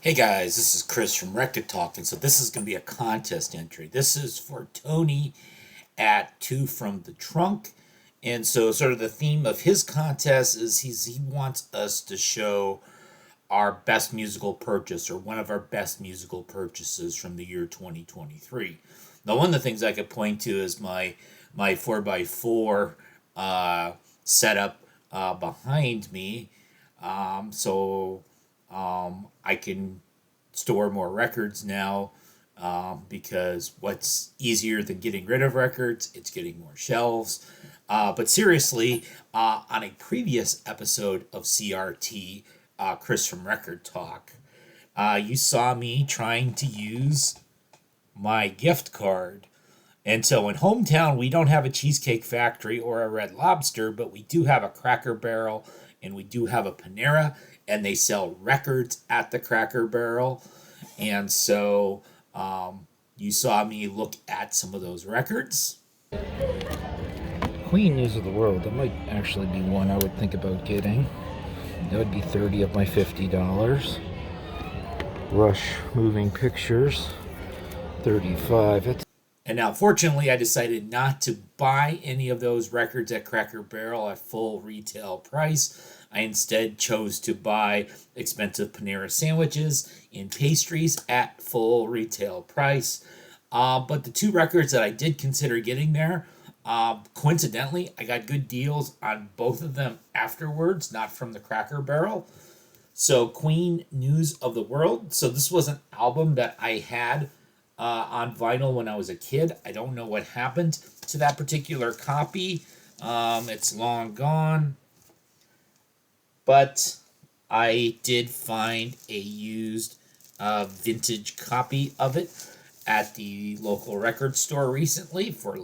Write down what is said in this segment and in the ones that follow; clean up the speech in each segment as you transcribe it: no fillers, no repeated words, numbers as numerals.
Hey guys, this is Chris from Rekkid Talk, and so this is going to be a contest entry. This is for Tony at Two from the Trunk, and so sort of the theme of his contest is he wants us to show our best musical purchase or one of our best musical purchases from the year 2023. Now, one of the things I could point to is my 4x4 setup behind me, I can store more records now because what's easier than getting rid of records? It's getting more shelves. But seriously, on a previous episode of CRT, Chris from Rekkid Talk, you saw me trying to use my gift card. And so in hometown, we don't have a Cheesecake Factory or a Red Lobster, but we do have a Cracker Barrel and we do have a Panera, and they sell records at the Cracker Barrel. And so you saw me look at some of those records. Queen News of the World. That might actually be one I would think about getting. That would be 30 of my $50. Rush Moving Pictures, 35. And now, fortunately, I decided not to buy any of those records at Cracker Barrel at full retail price. I instead chose to buy expensive Panera sandwiches and pastries at full retail price. But the two records that I did consider getting there, coincidentally, I got good deals on both of them afterwards, not from the Cracker Barrel. So, Queen News of the World. So, this was an album that I had on vinyl when I was a kid. I don't know what happened to that particular copy. It's long gone. But I did find a used vintage copy of it at the local record store recently for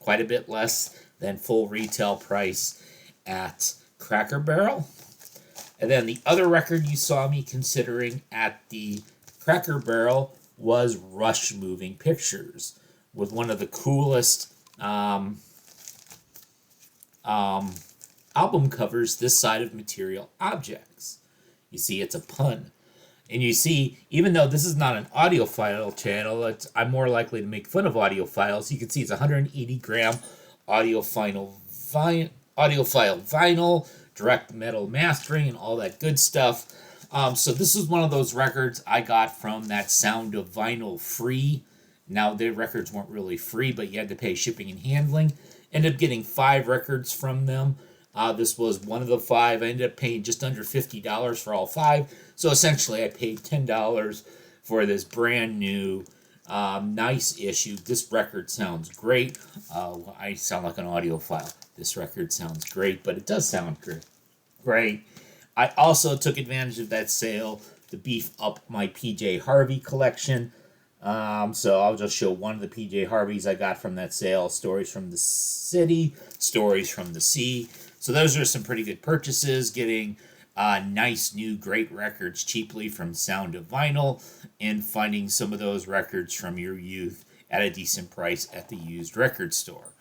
quite a bit less than full retail price at Cracker Barrel. And then the other record you saw me considering at the Cracker Barrel was Rush Moving Pictures, with one of the coolest album covers this side of Material Objects. You see, it's a pun. And you see, even though this is not an audiophile channel, I'm more likely to make fun of audiophiles. You can see it's 180-gram audiophile vinyl, direct metal mastering, and all that good stuff. So this is one of those records I got from that Sound of Vinyl free. Now, their records weren't really free, but you had to pay shipping and handling. Ended up getting 5 records from them. This was one of the 5. I ended up paying just under $50 for all 5. So essentially, I paid $10 for this brand new, nice issue. This record sounds great. I sound like an audiophile. This record sounds great, but it does sound great. Great. I also took advantage of that sale to beef up my PJ Harvey collection. So I'll just show one of the PJ Harveys I got from that sale. Stories from the City, Stories from the Sea. So those are some pretty good purchases. Getting nice new great records cheaply from Sound of Vinyl, and finding some of those records from your youth at a decent price at the used record store.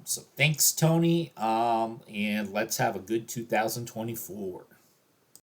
So thanks, Tony, and let's have a good 2024.